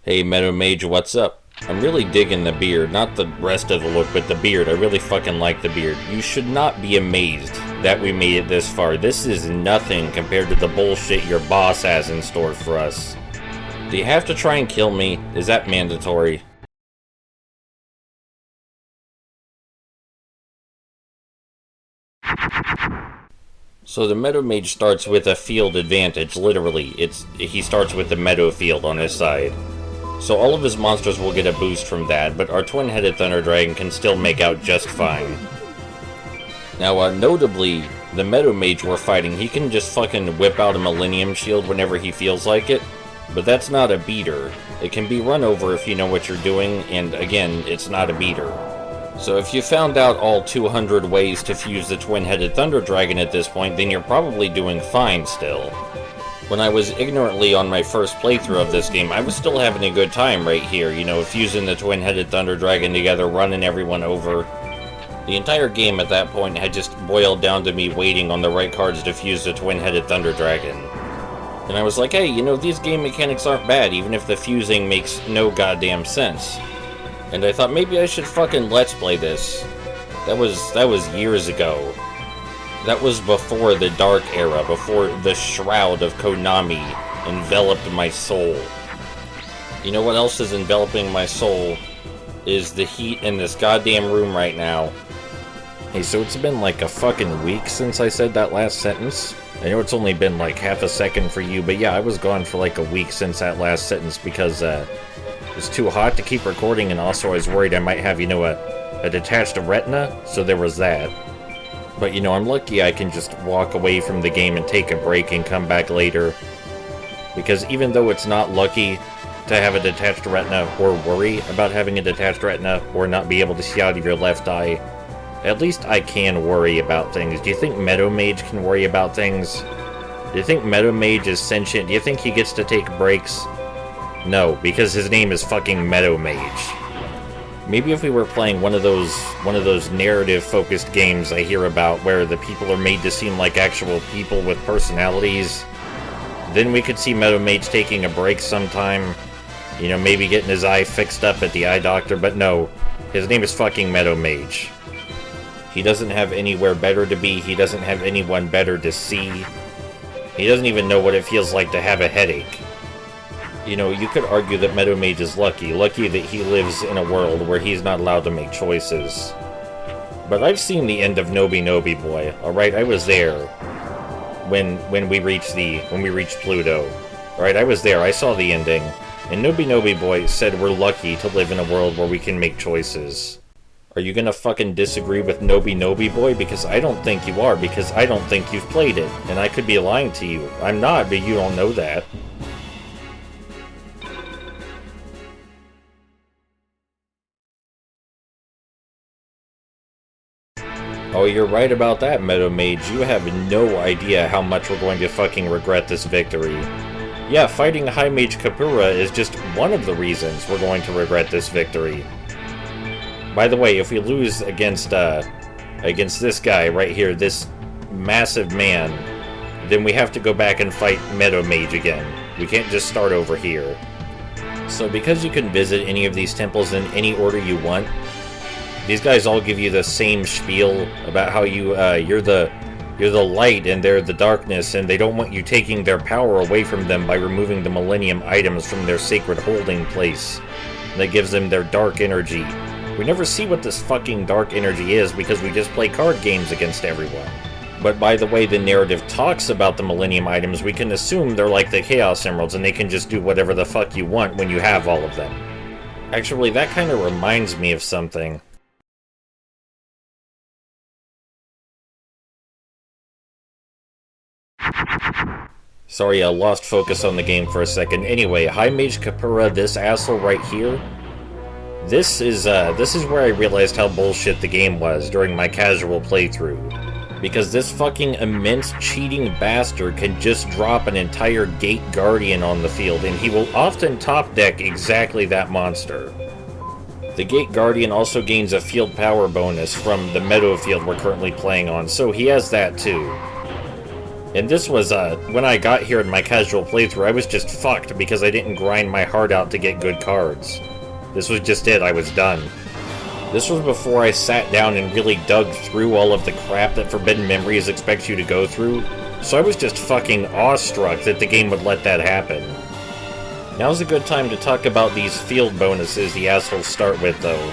Hey Meadow Mage, what's up? I'm really digging the beard, not the rest of the look, but the beard. I really fucking like the beard. You should not be amazed that we made it this far. This is nothing compared to the bullshit your boss has in store for us. Do you have to try and kill me? Is that mandatory? So the Meadow Mage starts with a field advantage, literally. He starts with the meadow field on his side. So all of his monsters will get a boost from that, but our twin-headed Thunder Dragon can still make out just fine. Now, notably, the Meadow Mage we're fighting, he can just fucking whip out a Millenium shield whenever he feels like it, but that's not a beater. It can be run over if you know what you're doing, and again, it's not a beater. So if you found out all 200 ways to fuse the twin-headed Thunder Dragon at this point, then you're probably doing fine still. When I was ignorantly on my first playthrough of this game, I was still having a good time right here, you know, fusing the twin-headed Thunder Dragon together, running everyone over. The entire game at that point had just boiled down to me waiting on the right cards to fuse the twin-headed Thunder Dragon. And I was like, hey, you know, these game mechanics aren't bad, even if the fusing makes no goddamn sense. And I thought maybe I should fucking let's play this. That was years ago. That was before the Dark Era, before the shroud of Konami enveloped my soul. You know what else is enveloping my soul? Is the heat in this goddamn room right now. Hey, so it's been like a fucking week since I said that last sentence. I know it's only been like half a second for you, but yeah, I was gone for like a week since that last sentence because, it was too hot to keep recording, and also I was worried I might have, you know, a detached retina, so there was that. But, you know, I'm lucky I can just walk away from the game and take a break and come back later. Because even though it's not lucky to have a detached retina or worry about having a detached retina or not be able to see out of your left eye, at least I can worry about things. Do you think Meadow Mage can worry about things? Do you think Meadow Mage is sentient? Do you think he gets to take breaks? No, because his name is fucking Meadow Mage. Maybe if we were playing one of those narrative-focused games I hear about where the people are made to seem like actual people with personalities, then we could see Meadow Mage taking a break sometime. You know, maybe getting his eye fixed up at the eye doctor, but no. His name is fucking Meadow Mage. He doesn't have anywhere better to be, he doesn't have anyone better to see. He doesn't even know what it feels like to have a headache. You know, you could argue that Meadow Mage is lucky that he lives in a world where he's not allowed to make choices. But I've seen the end of Nobi Nobi Boy, alright? I was there when we reached Pluto. Alright, I was there, I saw the ending. And Nobi Nobi Boy said we're lucky to live in a world where we can make choices. Are you gonna fucking disagree with Nobi Nobi Boy? Because I don't think you are, because I don't think you've played it. And I could be lying to you. I'm not, but you don't know that. Oh, you're right about that, Meadow Mage. You have no idea how much we're going to fucking regret this victory. Yeah, fighting High Mage Kapura is just one of the reasons we're going to regret this victory. By the way, if we lose against this guy right here, this massive man, then we have to go back and fight Meadow Mage again. We can't just start over here. So because you can visit any of these temples in any order you want, these guys all give you the same spiel about how you're the light and they're the darkness, and they don't want you taking their power away from them by removing the Millennium items from their sacred holding place. That gives them their dark energy. We never see what this fucking dark energy is because we just play card games against everyone. But by the way the narrative talks about the Millennium items, we can assume they're like the Chaos Emeralds and they can just do whatever the fuck you want when you have all of them. Actually, that kind of reminds me of something. Sorry, I lost focus on the game for a second. Anyway, High Mage Kapura, this asshole right here, this is where I realized how bullshit the game was during my casual playthrough. Because this fucking immense cheating bastard can just drop an entire Gate Guardian on the field, and he will often top deck exactly that monster. The Gate Guardian also gains a field power bonus from the Meadow field we're currently playing on, so he has that too. And this was, when I got here in my casual playthrough, I was just fucked because I didn't grind my heart out to get good cards. This was just it, I was done. This was before I sat down and really dug through all of the crap that Forbidden Memories expects you to go through, so I was just fucking awestruck that the game would let that happen. Now's a good time to talk about these field bonuses the assholes start with, though.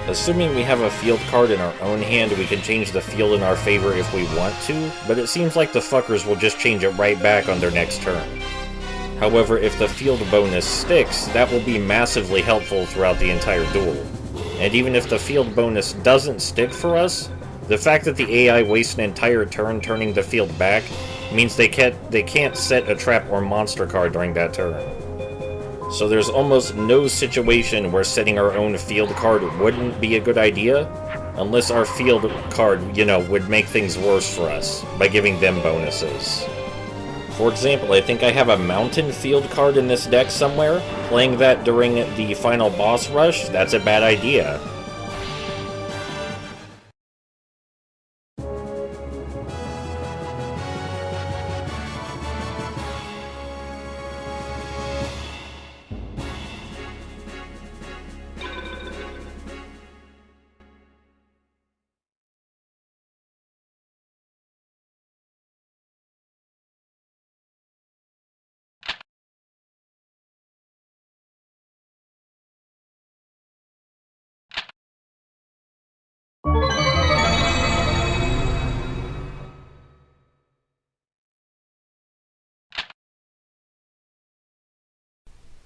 Assuming we have a field card in our own hand, we can change the field in our favor if we want to, but it seems like the fuckers will just change it right back on their next turn. However, if the field bonus sticks, that will be massively helpful throughout the entire duel. And even if the field bonus doesn't stick for us, the fact that the AI wastes an entire turn turning the field back means they can't set a trap or monster card during that turn. So there's almost no situation where setting our own field card wouldn't be a good idea, unless our field card, would make things worse for us by giving them bonuses. For example, I think I have a mountain field card in this deck somewhere. Playing that during the final boss rush, that's a bad idea.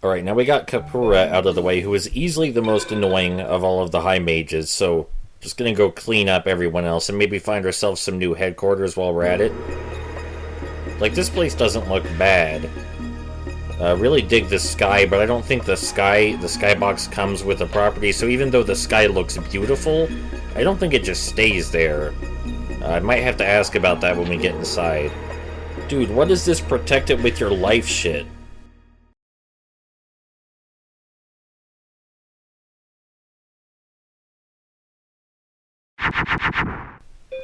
Alright, now we got Kapura out of the way, who is easily the most annoying of all of the high mages, so just gonna go clean up everyone else and maybe find ourselves some new headquarters while we're at it. Like, this place doesn't look bad. Really dig the sky, but I don't think the skybox comes with the property, so even though the sky looks beautiful, I don't think it just stays there. I might have to ask about that when we get inside. Dude, what is this protect it with your life shit?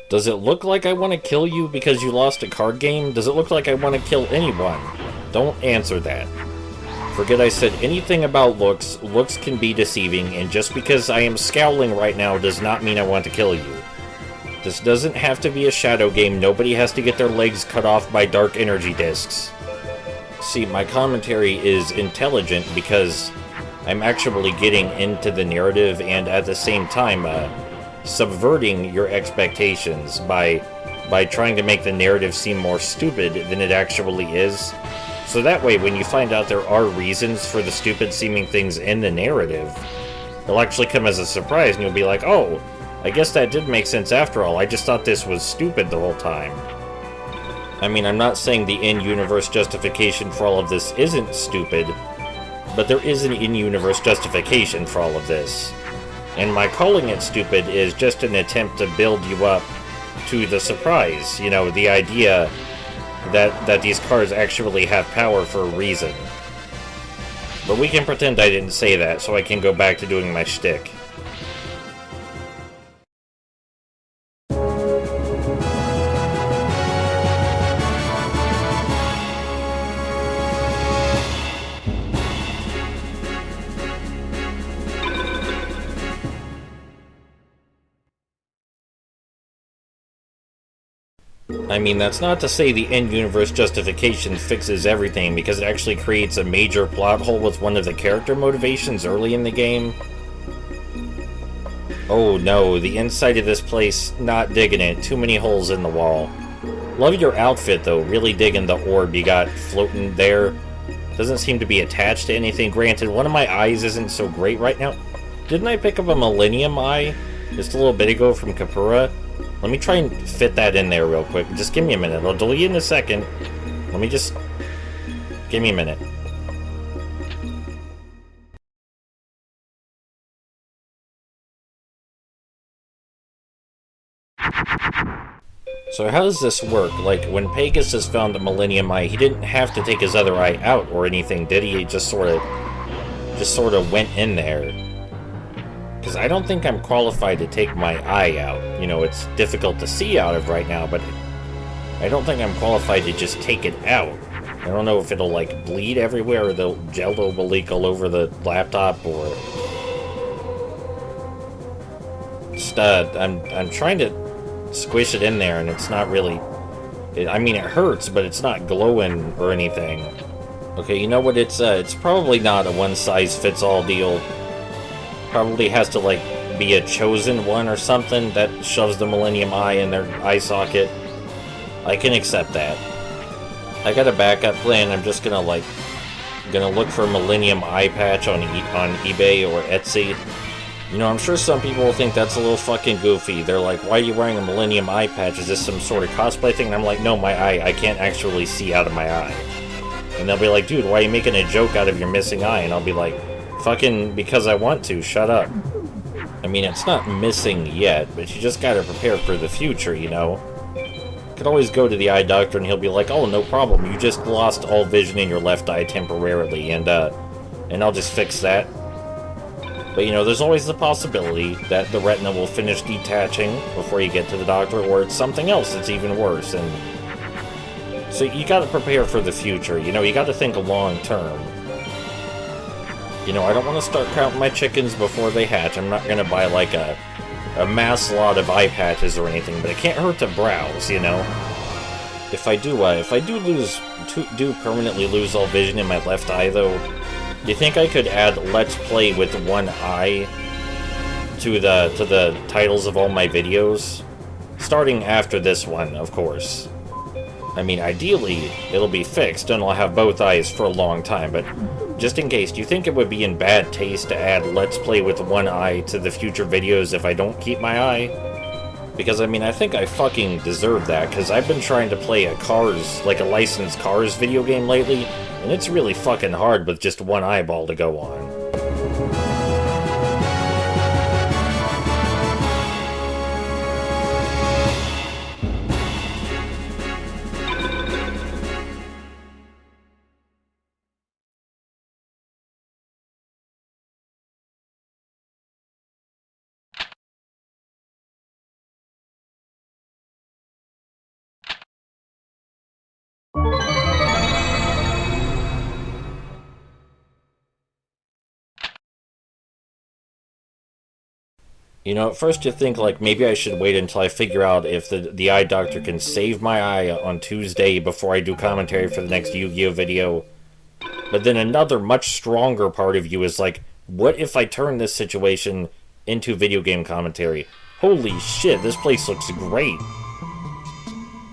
Does it look like I want to kill you because you lost a card game? Does it look like I want to kill anyone? Don't answer that. Forget I said anything about looks. Looks can be deceiving, and just because I am scowling right now does not mean I want to kill you. This doesn't have to be a shadow game. Nobody has to get their legs cut off by dark energy discs. See, my commentary is intelligent because I'm actually getting into the narrative and at the same time, subverting your expectations by trying to make the narrative seem more stupid than it actually is. So that way, when you find out there are reasons for the stupid-seeming things in the narrative, it'll actually come as a surprise, and you'll be like, oh, I guess that did make sense after all. I just thought this was stupid the whole time. I mean, I'm not saying the in-universe justification for all of this isn't stupid, but there is an in-universe justification for all of this. And my calling it stupid is just an attempt to build you up to the surprise. You know, the idea that these cards actually have power for a reason. But we can pretend I didn't say that, so I can go back to doing my shtick. I mean, that's not to say the in-universe justification fixes everything, because it actually creates a major plot hole with one of the character motivations early in the game. Oh no, the inside of this place, not digging it. Too many holes in the wall. Love your outfit though, really digging the orb you got floating there. Doesn't seem to be attached to anything. Granted, one of my eyes isn't so great right now. Didn't I pick up a Millenium eye just a little bit ago from Kapura? Let me try and fit that in there real quick. Just give me a minute. I'll delete in a second. Let me just... give me a minute. So how does this work? Like, when Pegasus found a Millenium Eye, he didn't have to take his other eye out or anything, did he? He just sort of went in there. Because I don't think I'm qualified to take my eye out. You know, it's difficult to see out of right now, but I don't think I'm qualified to just take it out. I don't know if it'll, like, bleed everywhere, or the Jello will leak all over the laptop, or... Just, I'm trying to squish it in there, and it's not really... I mean, it hurts, but it's not glowing or anything. Okay, you know what? It's probably not a one-size-fits-all deal. Probably has to, like, be a chosen one or something that shoves the Millenium Eye in their eye socket. I can accept that. I got a backup plan. I'm just gonna look for Millenium Eye Patch on eBay or Etsy. You know, I'm sure some people will think that's a little fucking goofy. They're like, why are you wearing a Millenium Eye Patch? Is this some sort of cosplay thing? And I'm like, no, my eye, I can't actually see out of my eye. And they'll be like, dude, why are you making a joke out of your missing eye? And I'll be like, fucking because I want to, shut up. I mean, it's not missing yet, but you just gotta prepare for the future, you know? You could always go to the eye doctor and he'll be like, oh, no problem, you just lost all vision in your left eye temporarily, and I'll just fix that. But, you know, there's always the possibility that the retina will finish detaching before you get to the doctor, or it's something else that's even worse, and... So you gotta prepare for the future, you know, you gotta think long term. You know, I don't want to start counting my chickens before they hatch. I'm not gonna buy, like, a mass lot of eye patches or anything, but it can't hurt to browse, you know? If I do permanently lose all vision in my left eye, though, do you think I could add Let's Play with one eye to the titles of all my videos? Starting after this one, of course. I mean, ideally, it'll be fixed and I'll have both eyes for a long time, but just in case, do you think it would be in bad taste to add Let's Play with one eye to the future videos if I don't keep my eye? Because, I mean, I think I fucking deserve that, because I've been trying to play a licensed Cars video game lately, and it's really fucking hard with just one eyeball to go on. You know, at first you think, like, maybe I should wait until I figure out if the eye doctor can save my eye on Tuesday before I do commentary for the next Yu-Gi-Oh! Video. But then another much stronger part of you is like, what if I turn this situation into video game commentary? Holy shit, this place looks great.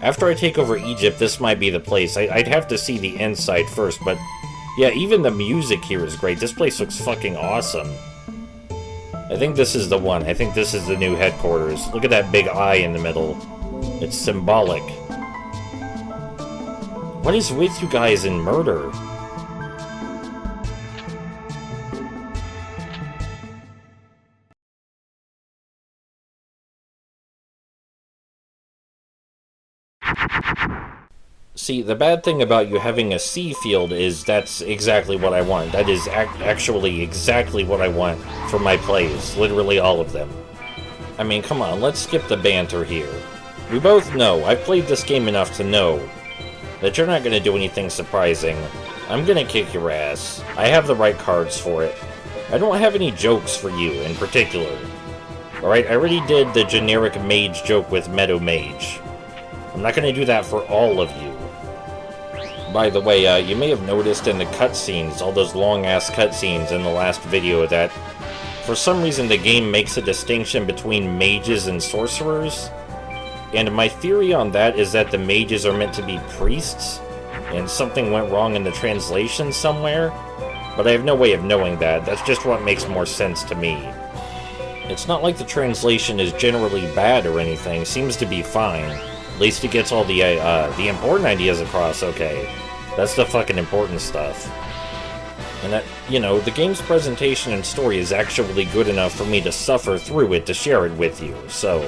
After I take over Egypt, this might be the place. I'd have to see the inside first, but yeah, even the music here is great. This place looks fucking awesome. I think this is the one. I think this is the new headquarters. Look at that big eye in the middle. It's symbolic. What is with you guys in murder? See, the bad thing about you having a C field is that's exactly what I want. That is actually exactly what I want for my plays. Literally all of them. I mean, come on, let's skip the banter here. We both know, I've played this game enough to know, that you're not going to do anything surprising. I'm going to kick your ass. I have the right cards for it. I don't have any jokes for you in particular. Alright, I already did the generic mage joke with Meadow Mage. I'm not going to do that for all of you. By the way, you may have noticed in the cutscenes, all those long-ass cutscenes in the last video, that for some reason the game makes a distinction between mages and sorcerers. And my theory on that is that the mages are meant to be priests, and something went wrong in the translation somewhere. But I have no way of knowing that. That's just what makes more sense to me. It's not like the translation is generally bad or anything. Seems to be fine. At least it gets all the important ideas across, okay. That's the fucking important stuff. And that, you know, the game's presentation and story is actually good enough for me to suffer through it to share it with you, so...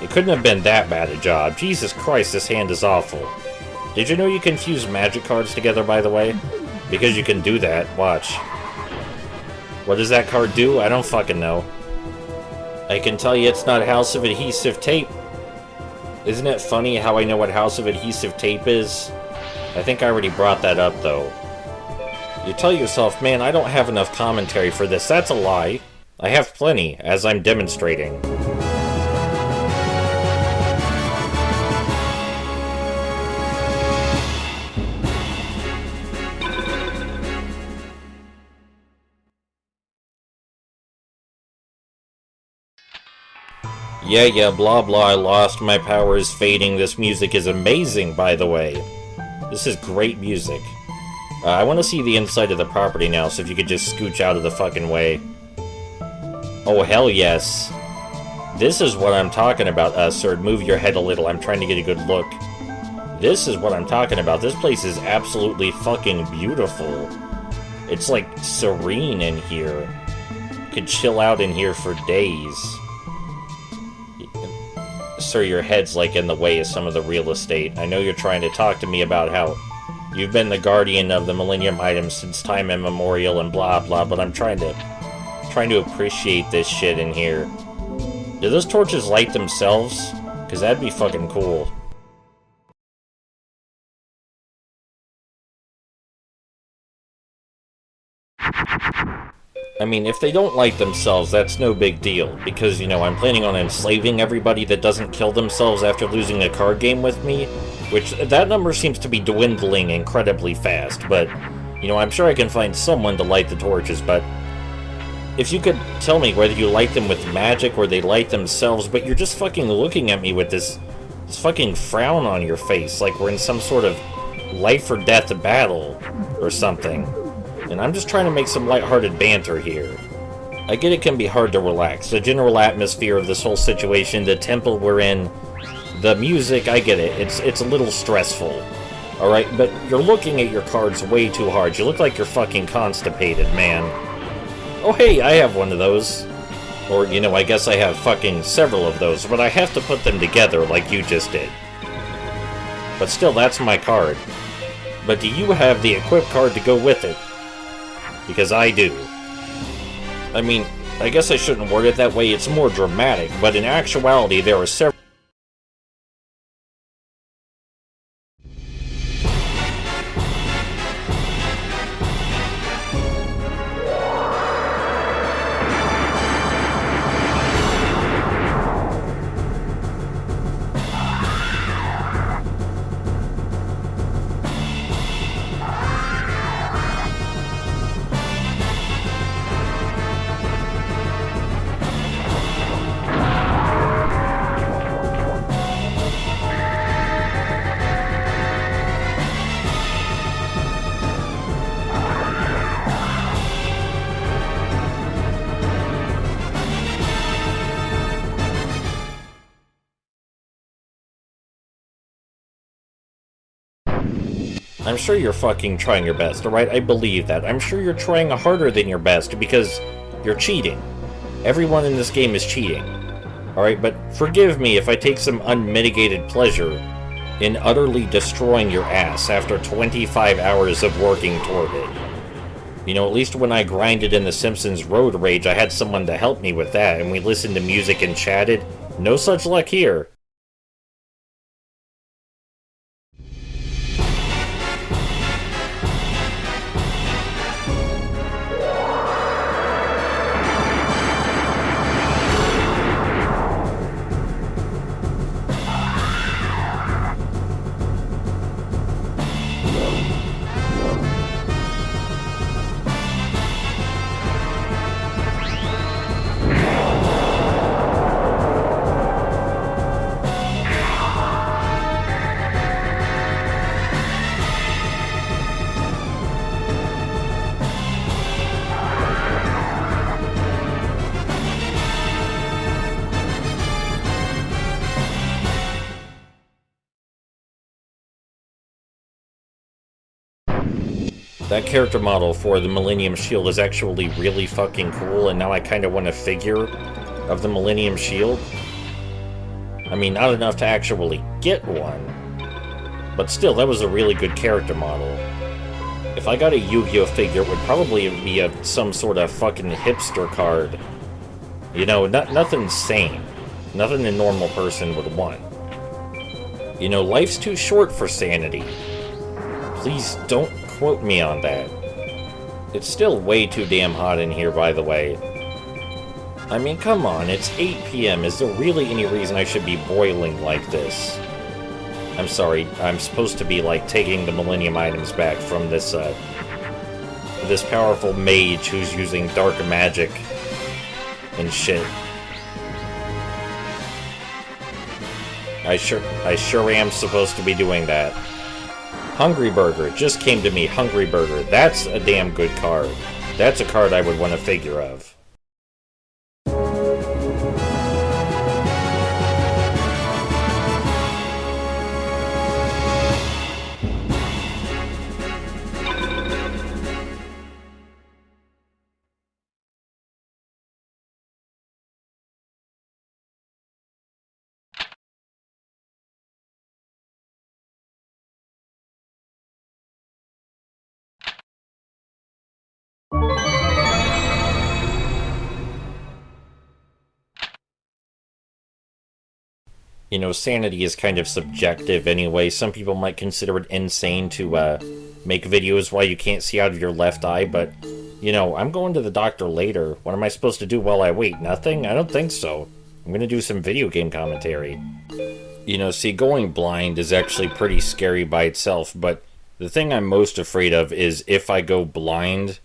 It couldn't have been that bad a job. Jesus Christ, this hand is awful. Did you know you can fuse magic cards together, by the way? Because you can do that. Watch. What does that card do? I don't fucking know. I can tell you it's not House of Adhesive Tape. Isn't it funny how I know what House of Adhesive Tape is? I think I already brought that up, though. You tell yourself, man, I don't have enough commentary for this. That's a lie. I have plenty, as I'm demonstrating. Yeah, blah blah, I lost, my power is fading. This music is amazing, by the way. This is great music. I want to see the inside of the property now, so if you could just scooch out of the fucking way. Oh, hell yes. This is what I'm talking about, sir. Move your head a little, I'm trying to get a good look. This is what I'm talking about. This place is absolutely fucking beautiful. It's like serene in here. You could chill out in here for days. Sir, your head's like in the way of some of the real estate. I know you're trying to talk to me about how you've been the guardian of the Millenium items since time immemorial and blah blah, but I'm trying to appreciate this shit in here. Do those torches light themselves? Because that'd be fucking cool. I mean, if they don't light themselves, that's no big deal, because, you know, I'm planning on enslaving everybody that doesn't kill themselves after losing a card game with me, which, that number seems to be dwindling incredibly fast, but, you know, I'm sure I can find someone to light the torches, but if you could tell me whether you light them with magic or they light themselves, but you're just fucking looking at me with this fucking frown on your face, like we're in some sort of life or death battle or something. And I'm just trying to make some lighthearted banter here. I get it can be hard to relax. The general atmosphere of this whole situation, the temple we're in, the music, I get it. It's a little stressful. Alright, but you're looking at your cards way too hard. You look like you're fucking constipated, man. Oh hey, I have one of those. Or, you know, I guess I have fucking several of those, but I have to put them together like you just did. But still, that's my card. But do you have the equip card to go with it? Because I do. I mean, I guess I shouldn't word it that way, it's more dramatic, but in actuality there are several... I'm sure you're fucking trying your best, alright? I believe that. I'm sure you're trying harder than your best because you're cheating. Everyone in this game is cheating. Alright, but forgive me if I take some unmitigated pleasure in utterly destroying your ass after 25 hours of working toward it. You know, at least when I grinded in The Simpsons Road Rage, I had someone to help me with that, and we listened to music and chatted. No such luck here. That character model for the Millenium Shield is actually really fucking cool, and now I kind of want a figure of the Millenium Shield. I mean, not enough to actually get one, but still, that was a really good character model. If I got a Yu-Gi-Oh figure, it would probably be some sort of fucking hipster card. You know, nothing sane. Nothing a normal person would want. You know, life's too short for sanity. Please don't quote me on that. It's still way too damn hot in here, by the way. I mean, come on, it's 8 p.m. Is there really any reason I should be boiling like this? I'm sorry, I'm supposed to be, like, taking the Millenium items back from this, this powerful mage who's using dark magic and shit. I sure am supposed to be doing that. Hungry Burger, it just came to me, Hungry Burger. That's a damn good card. That's a card I would want a figure of. You know, sanity is kind of subjective anyway. Some people might consider it insane to make videos while you can't see out of your left eye, but, you know, I'm going to the doctor later. What am I supposed to do while I wait? Nothing? I don't think so. I'm gonna do some video game commentary. You know, see, going blind is actually pretty scary by itself, but the thing I'm most afraid of is if I go blind,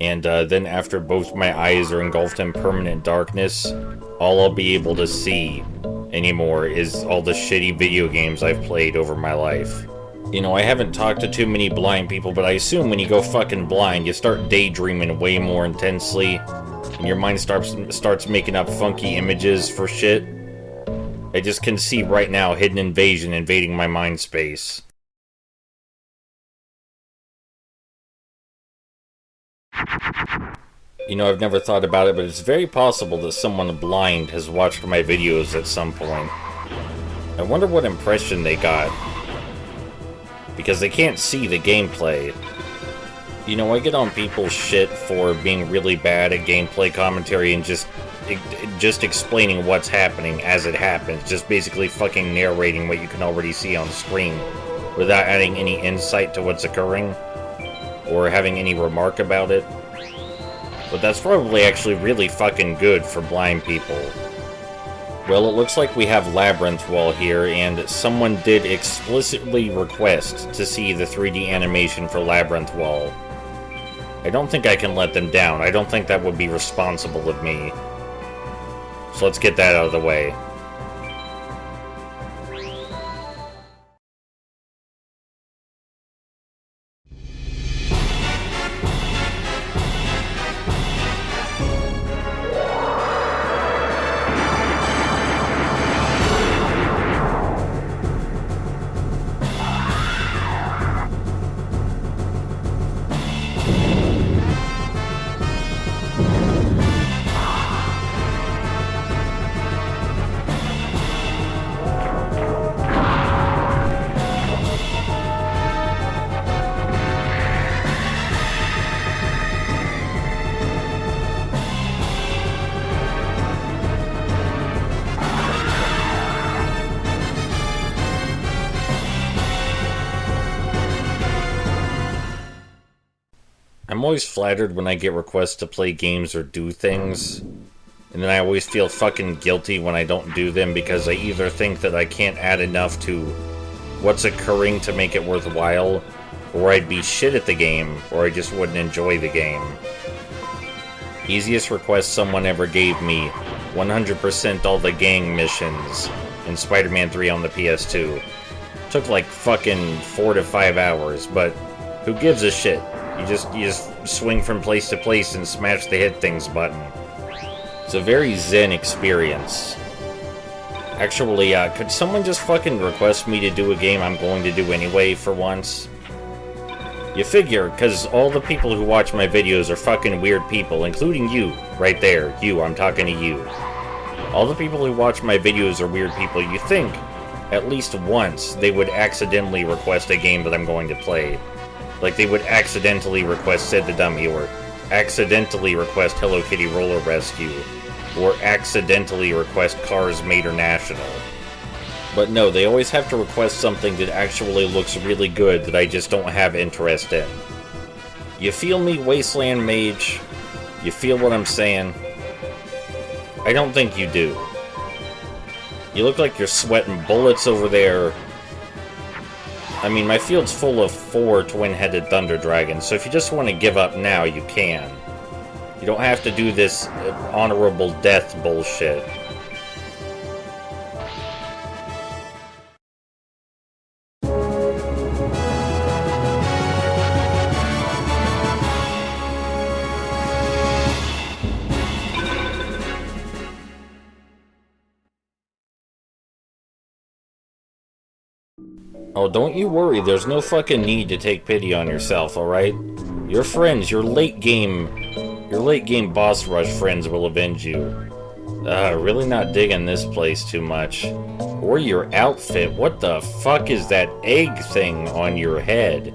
and then after both my eyes are engulfed in permanent darkness, all I'll be able to see anymore is all the shitty video games I've played over my life. You know, I haven't talked to too many blind people, but I assume when you go fucking blind, you start daydreaming way more intensely, and your mind starts making up funky images for shit. I just can see right now Hidden Invasion invading my mind space. You know, I've never thought about it, but it's very possible that someone blind has watched my videos at some point. I wonder what impression they got. Because they can't see the gameplay. You know, I get on people's shit for being really bad at gameplay commentary and just explaining what's happening as it happens. Just basically fucking narrating what you can already see on screen without adding any insight to what's occurring or having any remark about it. But that's probably actually really fucking good for blind people. Well, it looks like we have Labyrinth Wall here, and someone did explicitly request to see the 3D animation for Labyrinth Wall. I don't think I can let them down. I don't think that would be responsible of me. So let's get that out of the way. I'm always flattered when I get requests to play games or do things, and then I always feel fucking guilty when I don't do them because I either think that I can't add enough to what's occurring to make it worthwhile, or I'd be shit at the game, or I just wouldn't enjoy the game. Easiest request someone ever gave me, 100% all the gang missions in Spider-Man 3 on the PS2. Took like fucking 4 to 5 hours, but who gives a shit? You just swing from place to place and smash the hit things button. It's a very zen experience. Actually, could someone just fucking request me to do a game I'm going to do anyway for once? You figure, because all the people who watch my videos are fucking weird people, including you, right there. You, I'm talking to you. All the people who watch my videos are weird people. You think, at least once, they would accidentally request a game that I'm going to play. Like they would accidentally request Sid the Dummy, or accidentally request Hello Kitty Roller Rescue, or accidentally request Cars Mater National. But no, they always have to request something that actually looks really good that I just don't have interest in. You feel me, Wasteland Mage? You feel what I'm saying? I don't think you do. You look like you're sweating bullets over there. I mean, my field's full of 4 twin-headed thunder dragons, so if you just want to give up now, you can. You don't have to do this honorable death bullshit. Oh, don't you worry, there's no fucking need to take pity on yourself, alright? Your friends, your late game boss rush friends will avenge you. Really not digging this place too much. Or your outfit, what the fuck is that egg thing on your head?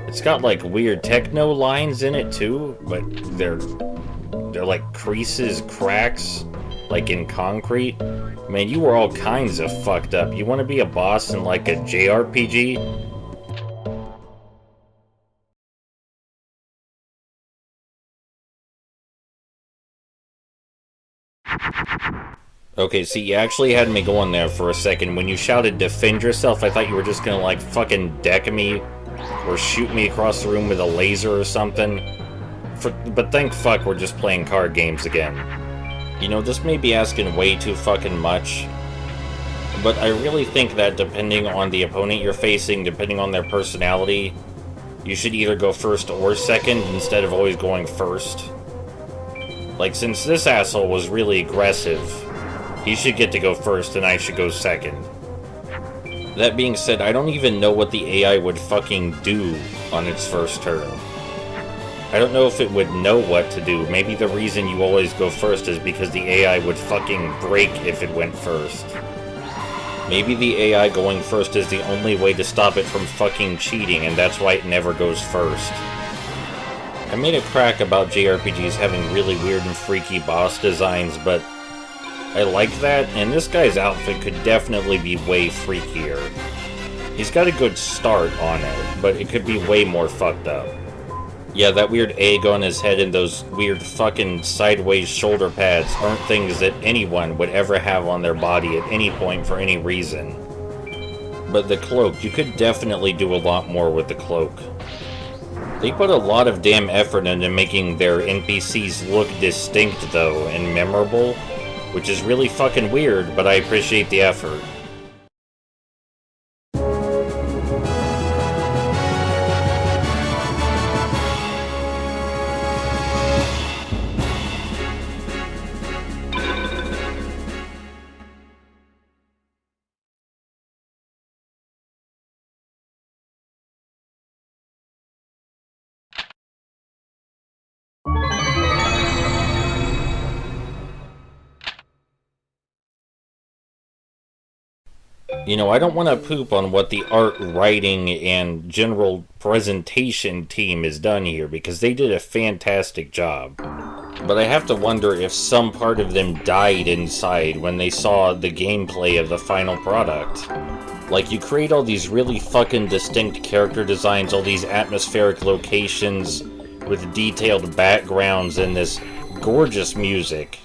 It's got like weird techno lines in it too, but they're like creases, cracks, like in concrete. Man, you were all kinds of fucked up. You want to be a boss in like a JRPG? Okay, see, you actually had me going there for a second. When you shouted defend yourself, I thought you were just gonna like fucking deck me or shoot me across the room with a laser or something. But thank fuck we're just playing card games again. You know, this may be asking way too fucking much, but I really think that depending on the opponent you're facing, depending on their personality, you should either go first or second instead of always going first. Like, since this asshole was really aggressive, he should get to go first and I should go second. That being said, I don't even know what the AI would fucking do on its first turn. I don't know if it would know what to do. Maybe the reason you always go first is because the AI would fucking break if it went first. Maybe the AI going first is the only way to stop it from fucking cheating, and that's why it never goes first. I made a crack about JRPGs having really weird and freaky boss designs, but I like that, and this guy's outfit could definitely be way freakier. He's got a good start on it, but it could be way more fucked up. Yeah, that weird egg on his head and those weird fucking sideways shoulder pads aren't things that anyone would ever have on their body at any point for any reason. But the cloak, you could definitely do a lot more with the cloak. They put a lot of damn effort into making their NPCs look distinct, though, and memorable, which is really fucking weird, but I appreciate the effort. You know, I don't want to poop on what the art, writing, and general presentation team has done here, because they did a fantastic job. But I have to wonder if some part of them died inside when they saw the gameplay of the final product. Like, you create all these really fucking distinct character designs, all these atmospheric locations with detailed backgrounds and this gorgeous music.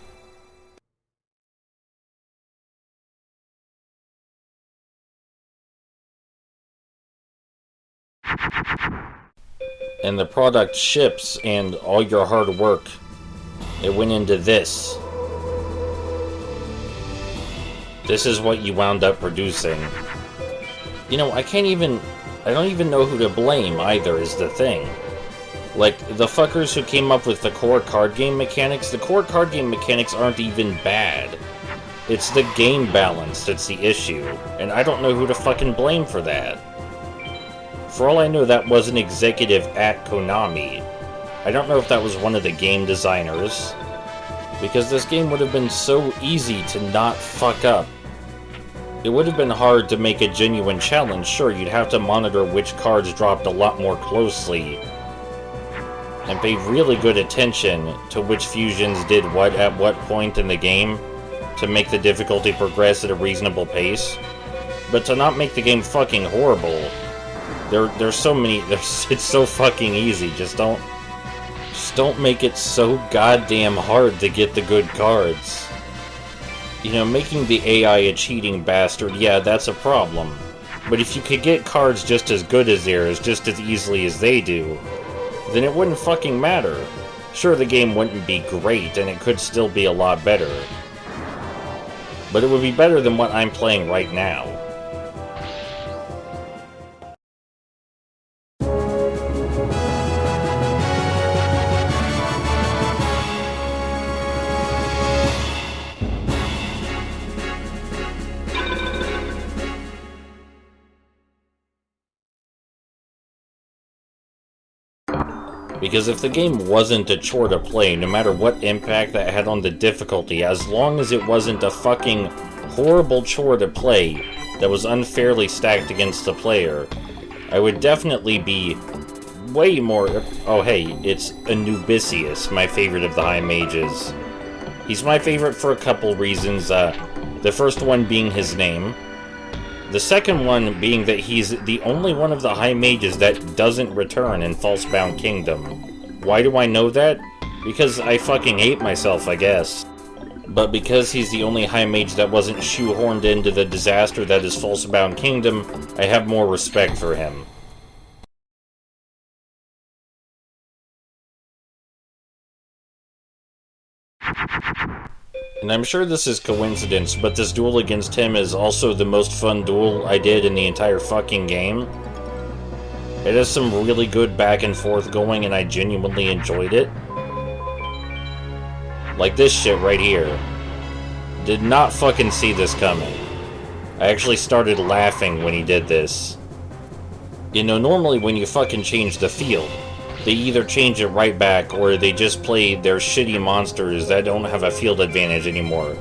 And the product ships, and all your hard work, it went into this. This is what you wound up producing. You know, I don't even know who to blame either, is the thing. Like, the fuckers who came up with the core card game mechanics, the core card game mechanics aren't even bad. It's the game balance that's the issue, and I don't know who to fucking blame for that. For all I know, that was an executive at Konami. I don't know if that was one of the game designers, because this game would have been so easy to not fuck up. It would have been hard to make a genuine challenge. Sure, you'd have to monitor which cards dropped a lot more closely, and pay really good attention to which fusions did what at what point in the game, to make the difficulty progress at a reasonable pace. But to not make the game fucking horrible. There's so many, it's so fucking easy, just don't make it so goddamn hard to get the good cards. You know, making the AI a cheating bastard, yeah, that's a problem. But if you could get cards just as good as theirs, just as easily as they do, then it wouldn't fucking matter. Sure, the game wouldn't be great, and it could still be a lot better. But it would be better than what I'm playing right now. Because if the game wasn't a chore to play, no matter what impact that had on the difficulty, as long as it wasn't a fucking horrible chore to play that was unfairly stacked against the player, I would definitely be way more... Oh hey, it's Anubisius, my favorite of the High Mages. He's my favorite for a couple reasons, the first one being his name. The second one being that he's the only one of the High Mages that doesn't return in Falsebound Kingdom. Why do I know that? Because I fucking hate myself, I guess. But because he's the only High Mage that wasn't shoehorned into the disaster that is Falsebound Kingdom, I have more respect for him. And I'm sure this is coincidence, but this duel against him is also the most fun duel I did in the entire fucking game. It has some really good back and forth going, and I genuinely enjoyed it. Like this shit right here. Did not fucking see this coming. I actually started laughing when he did this. You know, normally when you fucking change the field, they either change it right back, or they just play their shitty monsters that don't have a field advantage anymore.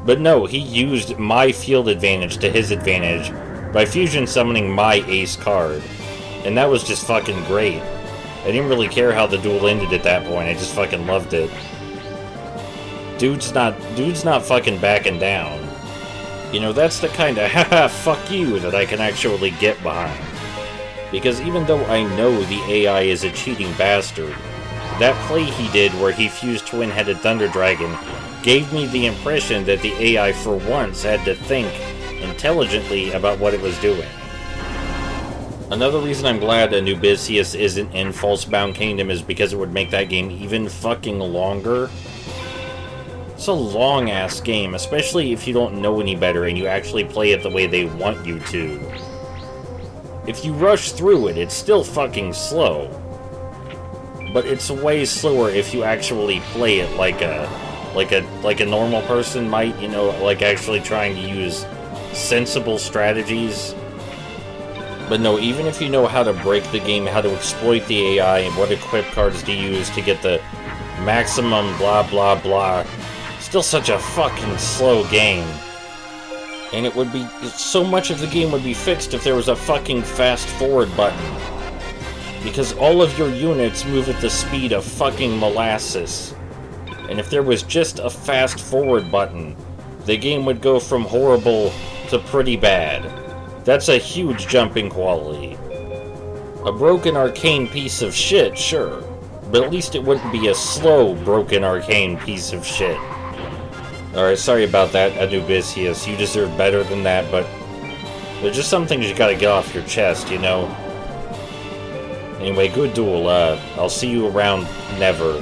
But no, he used my field advantage to his advantage by fusion summoning my ace card. And that was just fucking great. I didn't really care how the duel ended at that point, I just fucking loved it. Dude's not fucking backing down. You know, that's the kind of haha fuck you that I can actually get behind. Because even though I know the AI is a cheating bastard, that play he did where he fused Twin-Headed Thunder Dragon gave me the impression that the AI for once had to think intelligently about what it was doing. Another reason I'm glad Anubisius isn't in Falsebound Kingdom is because it would make that game even fucking longer. It's a long-ass game, especially if you don't know any better and you actually play it the way they want you to. If you rush through it, it's still fucking slow. But it's way slower if you actually play it like a normal person might, you know, like actually trying to use sensible strategies. But no, even if you know how to break the game, how to exploit the AI, and what equip cards to use to get the maximum blah blah blah, still such a fucking slow game. And it would be, so much of the game would be fixed if there was a fucking fast forward button. Because all of your units move at the speed of fucking molasses. And if there was just a fast forward button, the game would go from horrible to pretty bad. That's a huge jump in quality. A broken arcane piece of shit, sure. But at least it wouldn't be a slow, broken arcane piece of shit. Alright, sorry about that, Anubisius. You deserve better than that, but there's just some things you gotta get off your chest, you know? Anyway, good duel. I'll see you around never.